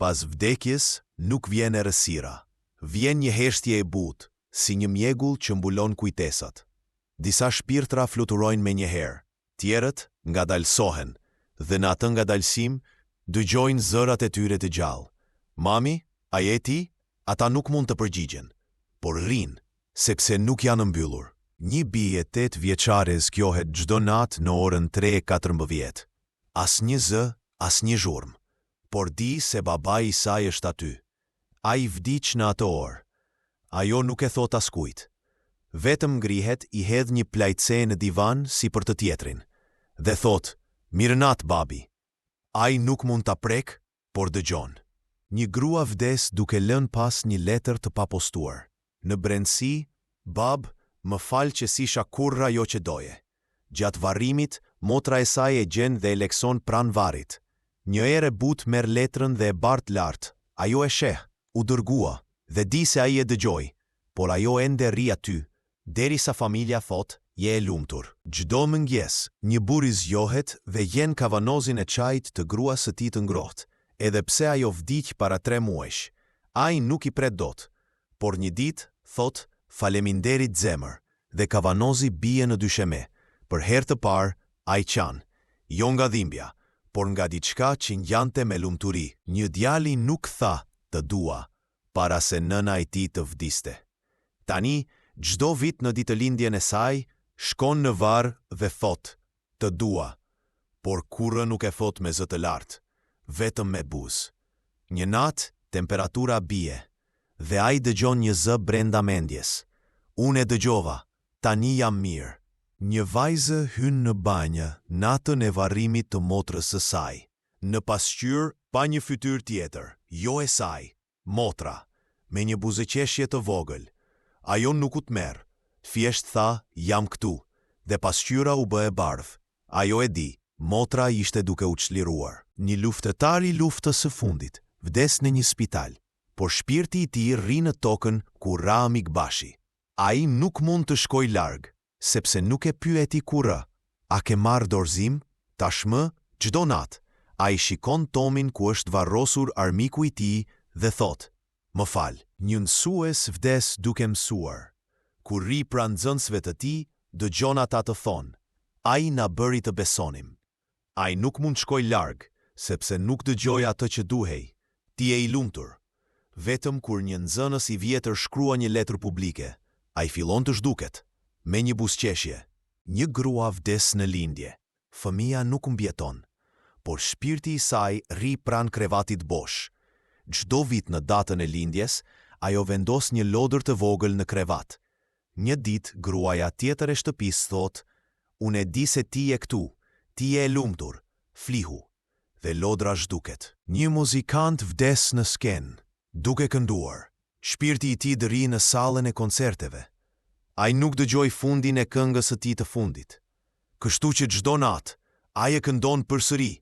Pas vdekjes nuk vjen errësira. Vjen një heshtje e butë, si një mjegull që mbulon kujtesat. Disa shpirtra fluturojnë me njëherë, tjerët ngadalësohen, dhe në atë ngadalësim dëgjojnë zërat e tyre të gjallë. Mami, a je ti? Ata nuk mund të përgjigjen, por rrinë, sepse nuk janë mbyllur. Një bie 8 vjeçare zgjohet çdo natë në orën 3:14. As një zë, as një zhurmë, por di se babai i saj është aty. Ai vdiq në atë orë. Ajo nuk e thot askujt. Vetëm ngrihet, i hedh një plajtse në divan si për të tjetrin, dhe thot, "Mirënat, babi." Ai nuk mund ta prek, por dëgjon. Një grua vdes duke lënë pas një letër të papostuar. Në brendësi, "Bab, më fal që s'isha kurrë ajo që doje." Gjatë varrimit, motra e saj e gjen dhe e lekson pranë varrit. Një erë e butë merr letrën dhe e bart lart. Ajo e sheh, u dërgua, dhe di se ai e dëgjoi, por ajo ende rri aty, derisa familja thot, "Je e lumtur." Çdo mëngjes, një burr i zgjohet dhe jen kavanozin e çajit të gruas së tij të ngrohtë, edhe pse ajo vdiq para 3 muajsh. Ai nuk i pret dot, por një ditë thot, "Faleminderit zemër", dhe kavanozi bie në dysheme. Për herë të parë, ai qan, jo nga dhimbja, por nga diçka që ngjante me lumturi. Një djali nuk tha, "Të dua", para se nëna e tij të vdiste. Tani, çdo vit në ditëlindjen e saj, shkon në varr dhe thot, "Të dua", por kurrë nuk e thot me zë të lartë, vetëm me buzë. Një natë, temperatura bie, dhe ai dëgjon një zë brenda mendjes. "Unë e dëgjova, tani jam mirë." Një vajzë hyn në banjë natën e varrimit të motrës së saj. Në pasqyrë pa një fytyrë tjetër, jo e saj, motra, me një buzëqeshje të vogël. Ajo nuk u tmerr, thjesht tha, "Jam këtu", dhe pasqyra u bë e bardhë. Ajo e di, motra ishte duke u çliruar. Një luftëtar i luftës së fundit vdes në një spital, por shpirti i tij rri në tokën ku ra Mikbashi. Ai nuk mund të shkoj larg, sepse nuk e pyeti kurrë, "A ke marrë dorëzim?" Tashmë, çdo natë, ai shikon tomin ku është varrosur armiku i tij dhe thot, "Më fal." Një mësues vdes duke mësuar. Kur ri pranë nxënësve të tij, dëgjon ata të thonë, "Ai na bëri të besonim." Ai nuk mund shkoj larg, sepse nuk dëgjoi atë që duhej. "Ti je i lumtur." Vetëm kur një nxënës i vjetër shkrua një letër publike, ai fillon të zhduket. Me një buzëqeshje, një grua vdes në lindje. Fëmia nuk mbjeton, por shpirti i saj rri pranë krevatit bosh. Çdo vit në datën e lindjes, ajo vendos një lodër të vogël në krevat. Një ditë, gruaja tjetër e shtëpisë thot, "Unë e di se ti je këtu, ti je e lumtur, flihu." Dhe lodra zhduket. Një muzikant vdes në skenë, duke kënduar. Shpirti i tij dëri në sallën e koncerteve. Ai nuk dëgjoi fundin e këngës së tij të fundit. Kështu që çdo natë, ai e këndon përsëri,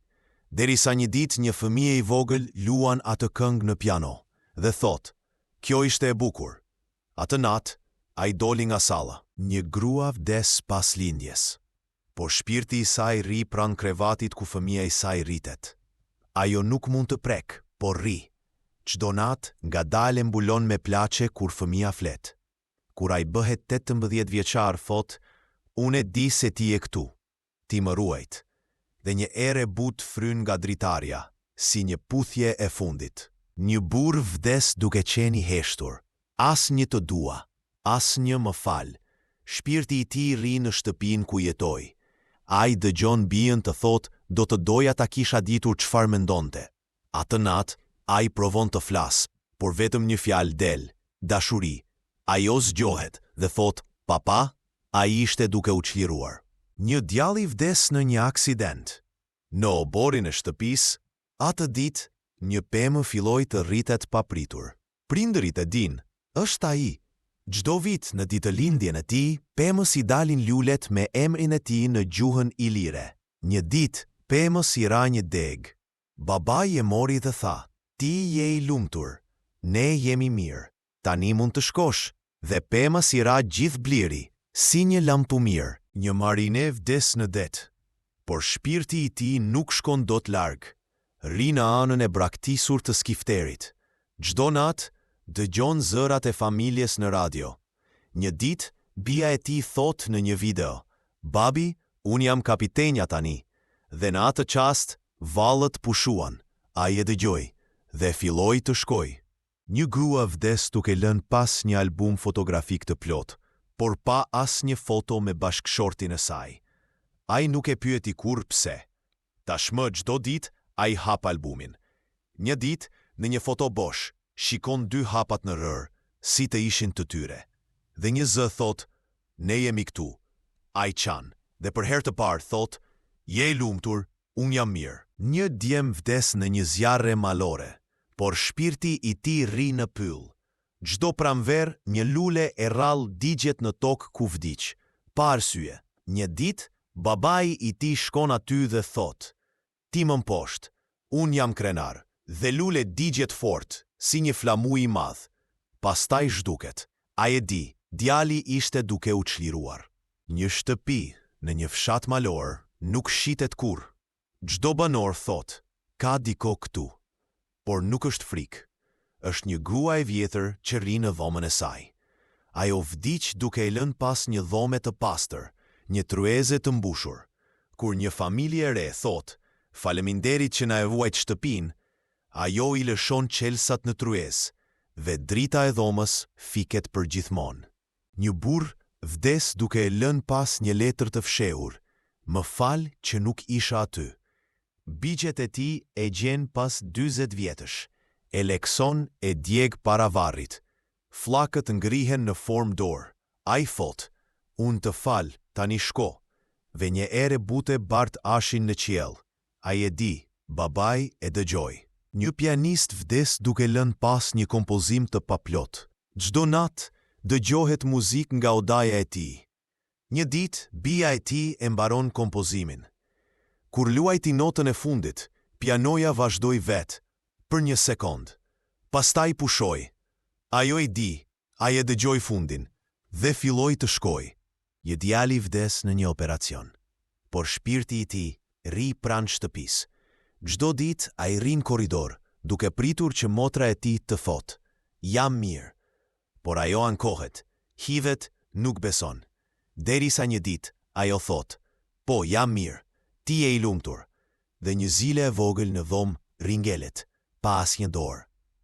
derisa një ditë një fëmijë i vogël luan atë këngë në piano dhe thot, "Kjo ishte e bukur." Atë natë, ai doli nga salla. Një grua vdes pas lindjes, por shpirti i saj rri pranë krevatit ku fëmia i saj rritet. Ajo nuk mund të prek, por rri. Çdo natë, ngadalë mbulon me plaçe kur fëmia flet. Kur ai bëhet 18 vjeçar, thot, "Unë e di se ti je këtu, ti më ruajt." Dhe një erë e butë fryn nga dritarja, si një puthje e fundit. Një burr vdes duke qenë i heshtur. As një "të dua", as një "më fal." Shpirti i tij rri në shtëpinë ku jetoi. Ai dëgjon bijën të thot, "Do të doja ta kisha ditur çfarë mendonte." Atë natë, ai provon të flas, por vetëm një fjalë del, "dashuri." Ajo zgjohet dhe thot, "Papa?" Ai ishte duke u çliruar. Një djalli vdes në një aksident. Në oborin e shtëpisë, atë ditë, një pemë filloi të rritet papritur. Prindërit e din, është ai. Çdo vit në ditëlindjen e tij, pemës i dalin lulet me emrin e tij në gjuhën ilire. Një ditë, pemës i ra një deg. Babai e mori dhe tha, "Ti je i lumtur, ne jemi mirë, tani mund të shkosh." Dhe pemës i ra gjithë bliri, si një lampumir. Një marine vdes në det, por shpirti i tij nuk shkon dot larg. ri në anën e braktisur të skifterit. Çdo natë dëgjon zërat e familjes në radio. Një ditë, bia e tij thot në një video: "Babi, unë jam kapitenja tani." Dhe në atë çast, vallët pushuan. Ai e dëgjoi dhe filloi të shkojë. Një grua vdes duke lënë pas një album fotografik të plot, por pa asnjë foto me bashkëshortin e saj. Ai nuk e pyeti kur pse. Tashmë çdo ditë ai hap albumin. Një ditë, në një foto bosh, shikon 2 hapat në rër, si të ishin të tyre. Dhe një zë thot: "Ne jemi këtu." Ai çan, dhe për herë të parë thot: "Je i lumtur, unë jam mirë." Një djem vdes në një zjarre malore, por shpirti i tij rri në pyll. Çdo pranver, një lule e rrall digjet në tokë ku vdiq, pa arsye. Një ditë, babai i tij shkon aty dhe thot: "Ti më mposhtë, unë jam krenar." Dhe lule digjet fort, si një flamuj i madh. Pastaj zhduket. Ai e di, djali ishte duke u çliruar. Një shtëpi në një fshat malor nuk shitet kurrë. Çdo banor thot: "Ka diko këtu." Por nuk është frikë. Është një grua e vjetër që rri në dhomën e saj. Ajo vdiq duke e lënë pas një dhome të pastër, një tryeze të mbushur. Kur një familje e re thot: "Faleminderit që na e vuajt shtëpinë", ajo i lëshon qelsat në tryezë dhe drita e dhomës fiket për gjithmonë. Një burr vdes duke e lënë pas një letër të fshehur: "Më fal që nuk isha aty." Bigjet e tij e gjen pas 40 vjetësh. E lekson e djeg para varrit. Flakët ngrihen në formë dorë. Ai thot: "Unë të fal, tani shko." Dhe një erë bute bart ashin në qiell. Ai e di, babai e dëgjoi. Një pianist vdes duke lënë pas një kompozim të paplot. Çdo natë dëgjohet muzikë nga odaja e tij. Një ditë, bia e tij e mbaron kompozimin. Kur luajti notën e fundit, pianoja vazhdoi vetë për një sekond. Pastaj pushoi. Ajo i di, ai e dëgjoi fundin dhe filloi të shkojë. Një djali vdes në një operacion, por shpirti i tij rri pranë shtëpisë. Çdo ditë ai rri në korridor, duke pritur që motra e tij të thotë: "Jam mirë." Por ajo ankohet, hidhet, nuk beson. Derisa një ditë ajo thotë: "Po, jam mirë, ti je i lumtur." Dhe një zile e vogël në dhomë ringelet, pa asnjë dorë.